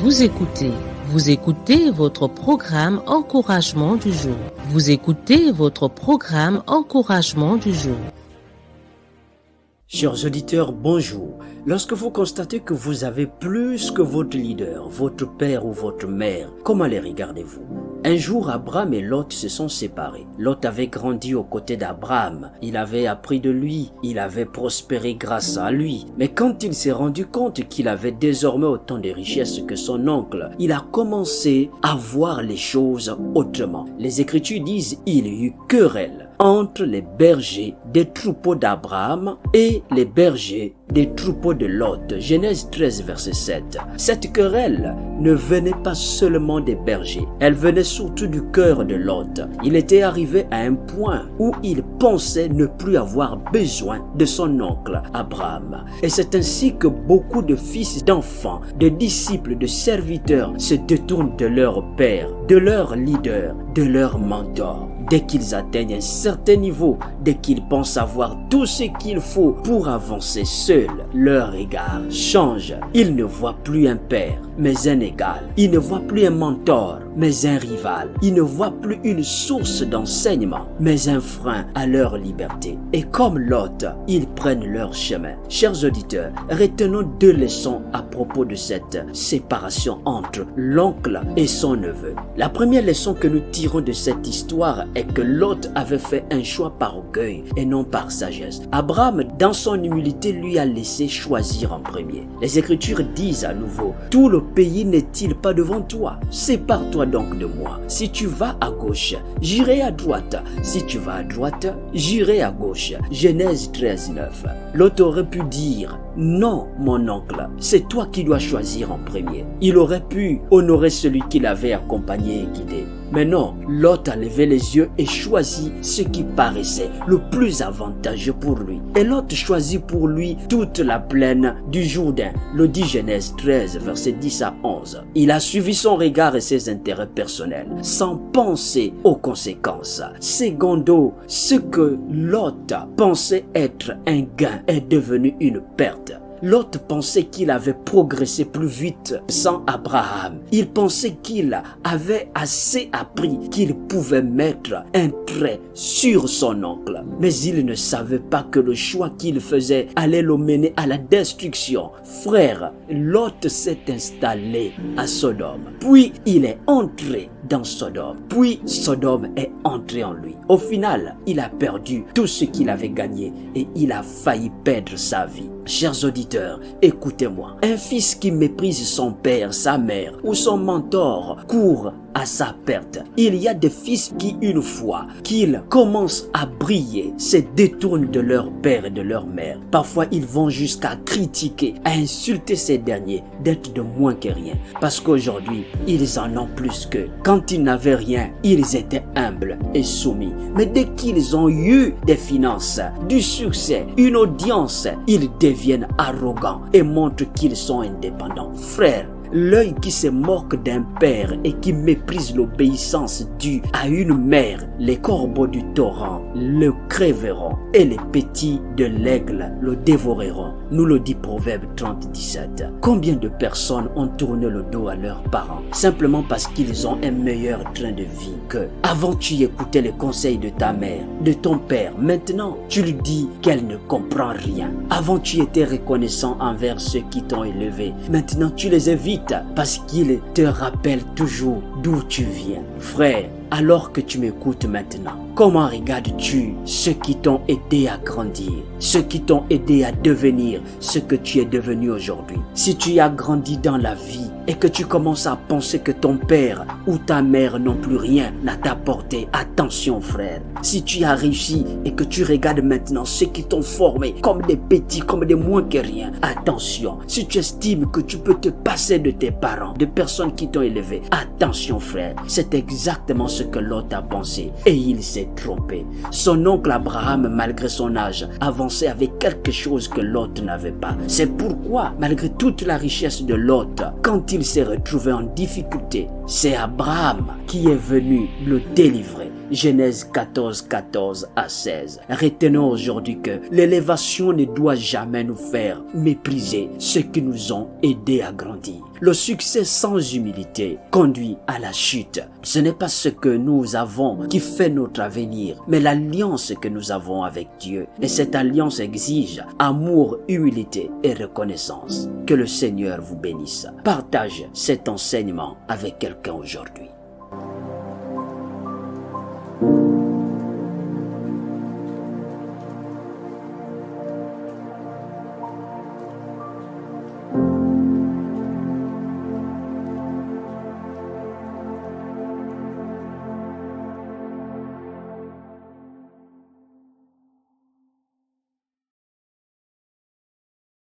Vous écoutez votre programme Encouragement du jour. Vous écoutez votre programme Encouragement du jour. Chers auditeurs, bonjour. Lorsque vous constatez que vous avez plus que votre leader, votre père ou votre mère, comment les regardez-vous? Un jour, Abraham et Lot se sont séparés. Lot avait grandi aux côtés d'Abraham. Il avait appris de lui. Il avait prospéré grâce à lui. Mais quand il s'est rendu compte qu'il avait désormais autant de richesses que son oncle, il a commencé à voir les choses autrement. Les Écritures disent il y eut querelle entre les bergers des troupeaux d'Abraham et les bergers des troupeaux de Lot. Genèse 13, verset 7. Cette querelle ne venait pas seulement des bergers, elle venait surtout du cœur de Lot. Il était arrivé à un point où il pensait ne plus avoir besoin de son oncle Abraham. Et c'est ainsi que beaucoup de fils d'enfants, de disciples, de serviteurs se détournent de leur père, de leur leader, de leur mentor. Dès qu'ils atteignent un certain niveau, dès qu'ils pensent avoir tout ce qu'il faut pour avancer seuls, leur regard change. Ils ne voient plus un père, mais un égal. Ils ne voient plus un mentor, mais un rival. Ils ne voient plus une source d'enseignement, mais un frein à leur liberté. Et comme Lot, ils prennent leur chemin. Chers auditeurs, retenons deux leçons à propos de cette séparation entre l'oncle et son neveu. La première leçon que nous tirons de cette histoire est que Lot avait fait un choix par orgueil et non par sagesse. Abraham, dans son humilité, lui a laissé choisir en premier. Les Écritures disent à nouveau, tout le pays n'est-il pas devant toi? Sépare-toi donc de moi. Si tu vas à gauche, j'irai à droite. Si tu vas à droite, j'irai à gauche. Genèse 13, 9. Lot aurait pu dire, non, mon oncle, c'est toi qui dois choisir en premier. Il aurait pu honorer celui qui l'avait accompagné et guidé. Mais non, Lot a levé les yeux et choisi ce qui paraissait le plus avantageux pour lui. Et Lot choisit pour lui toute la plaine du Jourdain, le dit Genèse 13, versets 10 à 11. Il a suivi son regard et ses intérêts personnels, sans penser aux conséquences. Secondo, ce que Lot pensait être un gain est devenu une perte. Lot pensait qu'il avait progressé plus vite sans Abraham. Il pensait qu'il avait assez appris qu'il pouvait mettre un trait sur son oncle. Mais il ne savait pas que le choix qu'il faisait allait le mener à la destruction. Frère, Lot s'est installé à Sodome. Puis il est entré dans Sodome. Puis Sodome est entré en lui. Au final, il a perdu tout ce qu'il avait gagné et il a failli perdre sa vie. Chers auditeurs, écoutez-moi. Un fils qui méprise son père, sa mère ou son mentor court à sa perte. Il y a des fils qui, une fois qu'ils commencent à briller, se détournent de leur père et de leur mère. Parfois, ils vont jusqu'à critiquer, à insulter ces derniers d'être de moins que rien. Parce qu'aujourd'hui, ils en ont plus qu'eux. Quand ils n'avaient rien, ils étaient humbles et soumis. Mais dès qu'ils ont eu des finances, du succès, une audience, ils deviennent arrogants et montrent qu'ils sont indépendants. Frères, l'œil qui se moque d'un père et qui méprise l'obéissance due à une mère, les corbeaux du torrent le crèveront et les petits de l'aigle le dévoreront. Nous le dit Proverbe 30, 17. Combien de personnes ont tourné le dos à leurs parents simplement parce qu'ils ont un meilleur train de vie qu'eux? Avant tu écoutais les conseils de ta mère, de ton père. Maintenant tu lui dis qu'elle ne comprend rien. Avant tu étais reconnaissant envers ceux qui t'ont élevé. Maintenant tu les évites parce qu'ils te rappellent toujours d'où tu viens. Frère, alors que tu m'écoutes maintenant, comment regardes-tu ceux qui t'ont aidé à grandir, ceux qui t'ont aidé à devenir ce que tu es devenu aujourd'hui? Si tu as grandi dans la vie et que tu commences à penser que ton père ou ta mère n'ont plus rien à t'apporter, attention frère. Si tu as réussi et que tu regardes maintenant ceux qui t'ont formé comme des petits, comme des moins que rien, attention. Si tu estimes que tu peux te passer de tes parents, de personnes qui t'ont élevé, attention frère. C'est exactement ce que Lot a pensé et il s'est trompé. Son oncle Abraham, malgré son âge, avançait avec quelque chose que Lot n'avait pas. C'est pourquoi, malgré toute la richesse de Lot, quand il s'est retrouvé en difficulté, c'est Abraham qui est venu le délivrer. Genèse 14, 14 à 16. Retenons aujourd'hui que l'élévation ne doit jamais nous faire mépriser ceux qui nous ont aidés à grandir. Le succès sans humilité conduit à la chute. Ce n'est pas ce que nous avons qui fait notre avenir, mais l'alliance que nous avons avec Dieu. Et cette alliance exige amour, humilité et reconnaissance. Que le Seigneur vous bénisse. Partage cet enseignement avec quelqu'un aujourd'hui.